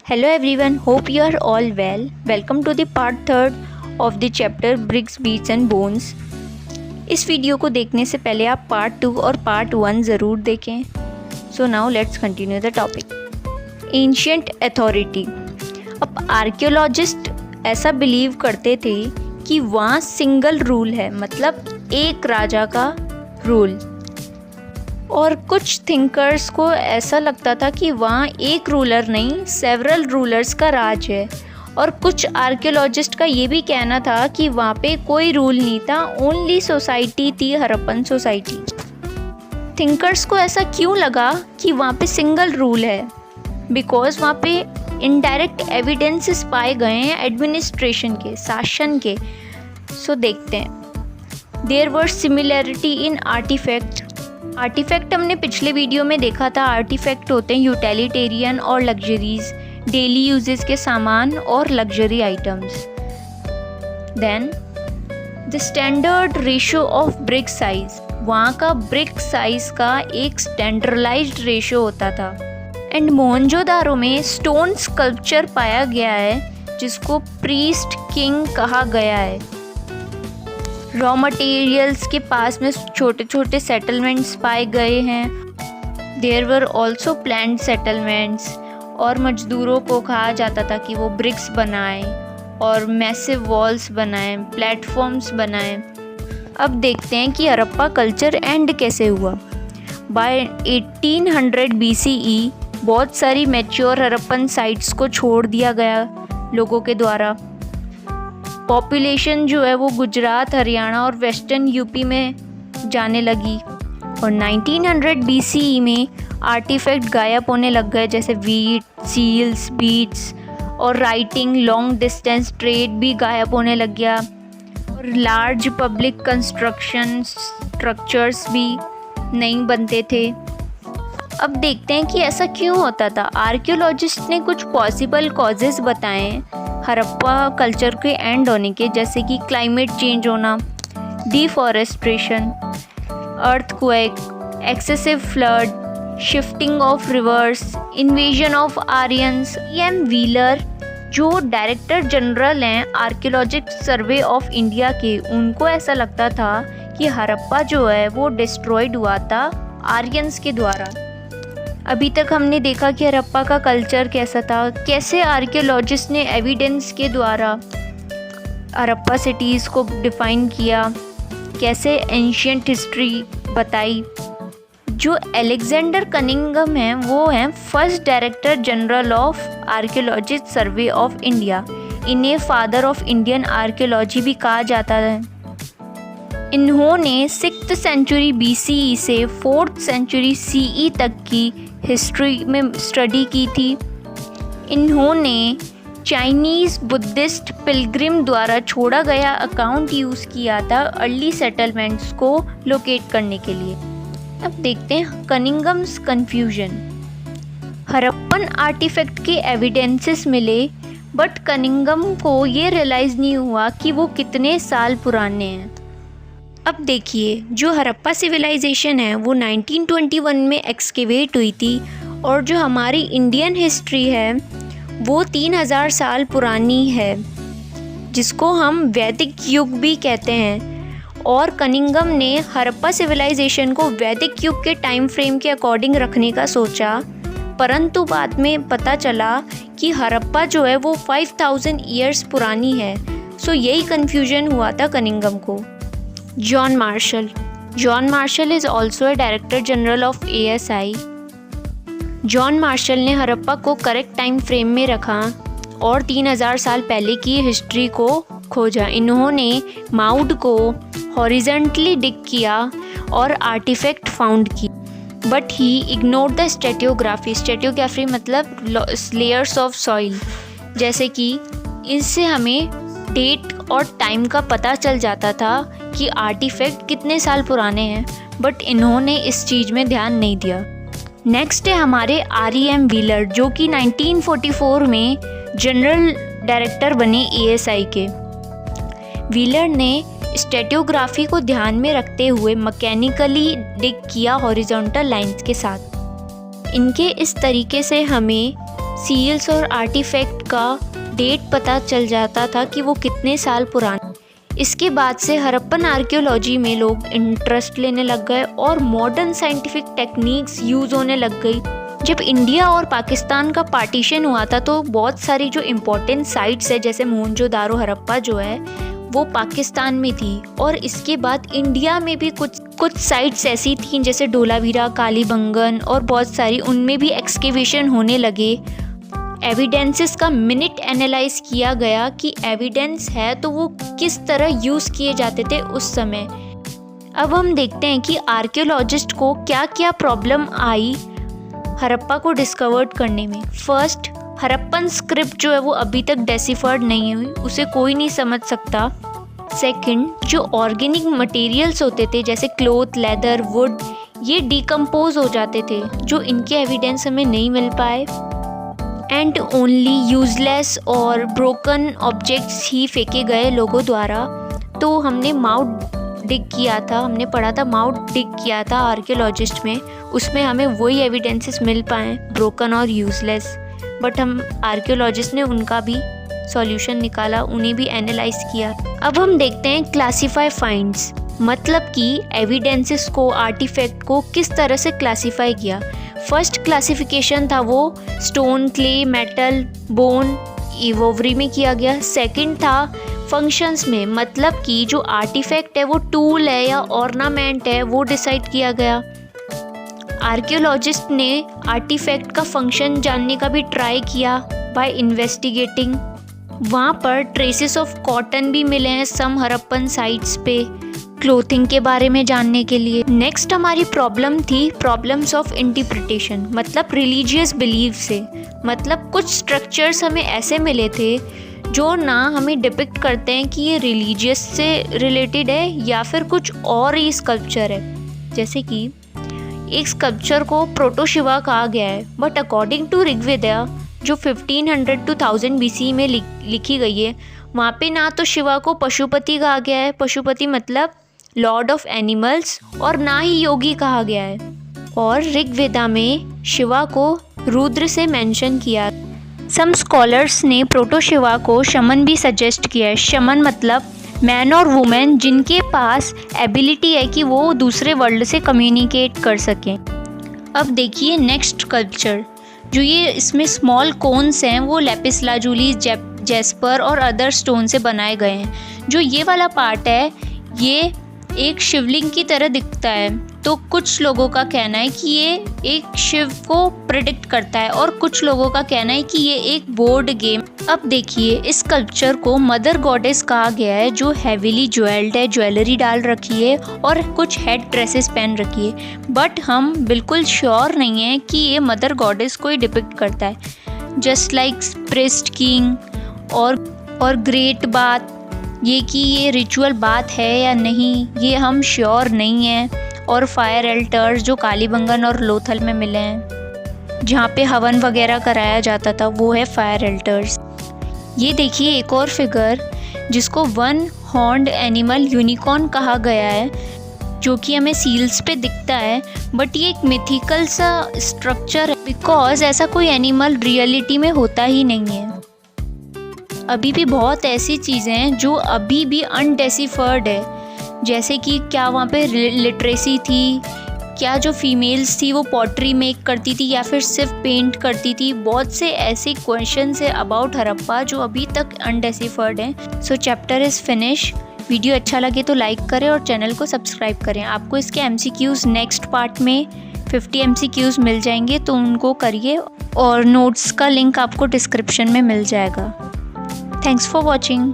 Hello everyone, hope you are all well. Welcome to the part 3rd of the chapter Bricks, Beats and Bones. इस video को देखने से पहले आप part 2 और पार्ट 1 ज़रूर देखें. So now let's continue the topic. Ancient authority. अब आर्कियोलॉजिस्ट ऐसा बिलीव करते थे कि वहाँ सिंगल रूल है, मतलब एक राजा का रूल. और कुछ थिंकर्स को ऐसा लगता था कि वहाँ एक रूलर नहीं, सेवरल रूलर्स का राज है. और कुछ आर्कियोलॉजिस्ट का ये भी कहना था कि वहाँ पे कोई रूल नहीं था, ओनली सोसाइटी थी, हड़प्पन सोसाइटी. थिंकर्स को ऐसा क्यों लगा कि वहाँ पे सिंगल रूल है? बिकॉज वहाँ पे इनडायरेक्ट एविडेंसेस पाए गए हैं एडमिनिस्ट्रेशन के, शासन के. सो देखते हैं. There were similarity in artifact. Artifact हमने पिछले वीडियो में देखा था. आर्टिफैक्ट होते हैं यूटिलिटेरियन और लग्जरीज, डेली यूजेस के सामान और luxury items. Then the standard ratio of brick size. वहाँ का ब्रिक साइज का एक स्टैंडर्डाइज्ड रेशो होता था. एंड मोहनजोदारो में स्टोन स्कल्पचर पाया गया है जिसको प्रीस्ट किंग कहा गया है. रॉ मटेरियल्स के पास में छोटे छोटे सेटलमेंट्स पाए गए हैं. There were also planned settlements. और मजदूरों को कहा जाता था कि वो ब्रिक्स बनाएं और मैसिव वॉल्स बनाएं, प्लेटफॉर्म्स बनाएं. अब देखते हैं कि हड़प्पा कल्चर एंड कैसे हुआ. बाय 1800 BCE बहुत सारी मैच्योर हड़प्पन साइट्स को छोड़ दिया गया लोगों के द्वारा. पॉपुलेशन जो है वो गुजरात, हरियाणा और वेस्टर्न यूपी में जाने लगी. और 1900 BCE में आर्टिफैक्ट गायब होने लग गए, जैसे वीट, सील्स, बीट्स. और राइटिंग, लॉन्ग डिस्टेंस ट्रेड भी गायब होने लग गया. और लार्ज पब्लिक कंस्ट्रक्शन स्ट्रक्चर्स भी नहीं बनते थे. अब देखते हैं कि ऐसा क्यों होता था. आर्कियोलॉजिस्ट ने कुछ पॉसिबल कॉजेज़ बताए हड़प्पा कल्चर के एंड होने के, जैसे कि क्लाइमेट चेंज होना, deforestation, earthquake, excessive flood, shifting of rivers, invasion of Aryans. M Wheeler जो डायरेक्टर जनरल हैं आर्कियोलॉजिकल सर्वे ऑफ इंडिया के, उनको ऐसा लगता था कि हड़प्पा जो है वो डिस्ट्रॉयड हुआ था आर्यंस के द्वारा. अभी तक हमने देखा कि हड़प्पा का कल्चर कैसा था, कैसे आर्कियोलॉजिस्ट ने एविडेंस के द्वारा हड़प्पा सिटीज़ को डिफ़ाइन किया, कैसे एंशियंट हिस्ट्री बताई. जो अलेक्जेंडर कनिंघम हैं वो हैं first director general of archaeological survey of India. इन्हें फादर ऑफ इंडियन आर्कियोलॉजी भी कहा जाता है. इन्होंने 6th सेंचुरी BCE से 4th सेंचुरी CE तक की हिस्ट्री में स्टडी की थी. इन्होंने चाइनीज़ बुद्धिस्ट पिलग्रिम द्वारा छोड़ा गया अकाउंट यूज़ किया था अर्ली सेटलमेंट्स को लोकेट करने के लिए. अब देखते हैं कनिंघम्स कन्फ्यूजन. हड़प्पन आर्टिफैक्ट के एविडेंसेस मिले, बट कनिंघम को ये रियलाइज़ नहीं हुआ कि वो कितने साल पुराने हैं. अब देखिए, जो हड़प्पा सिविलाइजेशन है वो 1921 में एक्सकेवेट हुई थी. और जो हमारी इंडियन हिस्ट्री है वो 3000 साल पुरानी है, जिसको हम वैदिक युग भी कहते हैं. और कनिंघम ने हड़प्पा सिविलाइजेशन को वैदिक युग के टाइम फ्रेम के अकॉर्डिंग रखने का सोचा, परंतु बाद में पता चला कि हड़प्पा जो है वो 5000 ईयर्स पुरानी है. सो यही कन्फ्यूजन हुआ था कनिंघम को. John Marshall. John Marshall is also a director general of ASI. John Marshall ने हड़प्पा को करेक्ट टाइम फ्रेम में रखा और 3000 साल पहले की हिस्ट्री को खोजा. इन्होंने माउड को हॉरिजेंटली डिग किया और आर्टिफैक्ट फाउंड की, बट ही इग्नोर्ड द स्ट्रेटियोग्राफी. स्ट्रेटियोग्राफी मतलब लेयर्स ऑफ सॉइल. जैसे कि इससे हमें डेट और टाइम का पता चल जाता था कि आर्टिफैक्ट कितने साल पुराने हैं, बट इन्होंने इस चीज़ में ध्यान नहीं दिया. नेक्स्ट है हमारे REM व्हीलर, जो कि 1944 में जनरल डायरेक्टर बने ASI के. व्हीलर ने स्ट्रेटियोग्राफी को ध्यान में रखते हुए मैकेनिकली डिग किया हॉरिजॉन्टल लाइंस के साथ. इनके इस तरीके से हमें सील्स और आर्टिफैक्ट का डेट पता चल जाता था कि वो कितने साल पुराने। इसके बाद से हड़प्पन आर्कियोलॉजी में लोग इंटरेस्ट लेने लग गए और मॉडर्न साइंटिफिक टेक्निक्स यूज़ होने लग गई। जब इंडिया और पाकिस्तान का पार्टीशन हुआ था तो बहुत सारी जो इम्पोर्टेंट साइट्स है जैसे मोहनजोदारो हड़प्पा जो है वो पाकिस्तान में थी, और इसके बाद इंडिया में भी कुछ साइट्स ऐसी थी जैसे धोलावीरा, कालीबंगन और बहुत सारी, उनमें भी एक्सकेवेशन होने लगे। एविडेंसेस का मिनट एनालाइज किया गया कि एविडेंस है तो वो किस तरह यूज़ किए जाते थे उस समय। अब हम देखते हैं कि आर्कियोलॉजिस्ट को क्या क्या प्रॉब्लम आई हड़प्पा को डिस्कवर्ड करने में। फर्स्ट, हड़प्पन स्क्रिप्ट जो है वो अभी तक डेसिफर्ड नहीं हुई, उसे कोई नहीं समझ सकता। सेकंड, जो ऑर्गेनिक मटेरियल्स होते थे जैसे क्लोथ, लेदर, वुड, ये डिकम्पोज हो जाते थे जो इनके एविडेंस हमें नहीं मिल पाए। एंड ओनली यूजलेस और ब्रोकन ऑब्जेक्ट्स ही फेंके गए लोगों द्वारा। तो हमने माउथ डिग किया था, हमने पढ़ा था माउथ डिग किया था आर्कियोलॉजिस्ट में, उसमें हमें वही एविडेंसेस मिल पाए ब्रोकन और यूजलेस, बट हम आर्कियोलॉजिस्ट ने उनका भी सॉल्यूशन निकाला, उन्हें भी एनालाइज किया। अब हम देखते हैं क्लासीफाई फाइंड्स, मतलब कि एविडेंसेस को, आर्टिफैक्ट को किस तरह से क्लासीफाई किया। फर्स्ट क्लासिफिकेशन था वो स्टोन, क्ले, मेटल, बोन, इवोवरी में किया गया। सेकंड था फंक्शंस में, मतलब कि जो आर्टिफैक्ट है वो टूल है या ऑर्नामेंट है वो डिसाइड किया गया। आर्कियोलॉजिस्ट ने आर्टिफैक्ट का फंक्शन जानने का भी ट्राई किया बाय इन्वेस्टिगेटिंग। वहाँ पर ट्रेसेस ऑफ कॉटन भी मिले हैं सम हड़प्पन साइट्स पे, क्लोथिंग के बारे में जानने के लिए। नेक्स्ट हमारी प्रॉब्लम थी प्रॉब्लम्स ऑफ इंटरप्रिटेशन, मतलब रिलीजियस बिलीफ से, मतलब कुछ स्ट्रक्चर्स हमें ऐसे मिले थे जो ना हमें डिपिक्ट करते हैं कि ये रिलीजियस से रिलेटेड है या फिर कुछ और ही स्कल्पचर है। जैसे कि एक स्कल्पचर को प्रोटो शिवा कहा गया है, बट अकॉर्डिंग टू ऋग्वेदा जो 1500 to 1000 BC में लिखी गई है, वहाँ पे ना तो शिवा को पशुपति कहा गया है, पशुपति मतलब लॉर्ड ऑफ एनिमल्स, और ना ही योगी कहा गया है। और ऋग्वेदा में शिवा को रुद्र से मेंशन किया। सम स्कॉलर्स ने प्रोटो शिवा को शमन भी सजेस्ट किया है। शमन मतलब मैन और वुमेन जिनके पास एबिलिटी है कि वो दूसरे वर्ल्ड से कम्युनिकेट कर सकें। अब देखिए नेक्स्ट स्कल्पचर, जो ये इसमें स्मॉल कोन्स हैं वो लेपिस लाजुली, जेस्पर और अदर स्टोन से बनाए गए हैं। जो ये वाला पार्ट है ये एक शिवलिंग की तरह दिखता है, तो कुछ लोगों का कहना है कि ये एक शिव को प्रेडिक्ट करता है और कुछ लोगों का कहना है कि ये एक बोर्ड गेम। अब देखिए इस स्कल्पचर को मदर गॉडेस कहा गया है जो हेवीली ज्वेल्ड है, ज्वेलरी डाल रखी है और कुछ हेड ड्रेसेस पहन रखी है, बट हम बिल्कुल श्योर नहीं है कि ये मदर गॉडेस को ही डिपिक्ट करता है। जस्ट लाइक प्रिस्ट किंग और ग्रेट बात, ये कि ये रिचुअल बात है या नहीं ये हम श्योर नहीं है। और फायर एल्टर्स जो कालीबंगन और लोथल में मिले हैं जहाँ पे हवन वगैरह कराया जाता था, वो है फायर एल्टर्स। ये देखिए एक और फिगर जिसको वन हॉर्न्ड एनिमल यूनिकॉर्न कहा गया है, जो कि हमें सील्स पे दिखता है, बट ये एक मिथिकल सा स्ट्रक्चर है बिकॉज ऐसा कोई एनिमल रियलिटी में होता ही नहीं है। अभी भी बहुत ऐसी चीज़ें हैं जो अभी भी अनडेसिफर्ड है, जैसे कि क्या वहाँ पे लिटरेसी थी, क्या जो फीमेल्स थी वो पॉटरी मेक करती थी या फिर सिर्फ पेंट करती थी। बहुत से ऐसे क्वेश्चंस है अबाउट हड़प्पा जो अभी तक अनडेसिफर्ड हैं। सो चैप्टर इज़ फिनिश। वीडियो अच्छा लगे तो लाइक करें और चैनल को सब्सक्राइब करें। आपको इसके MCQs नेक्स्ट पार्ट में 50 MCQs मिल जाएंगे, तो उनको करिए और नोट्स का लिंक आपको डिस्क्रिप्शन में मिल जाएगा। Thanks for watching.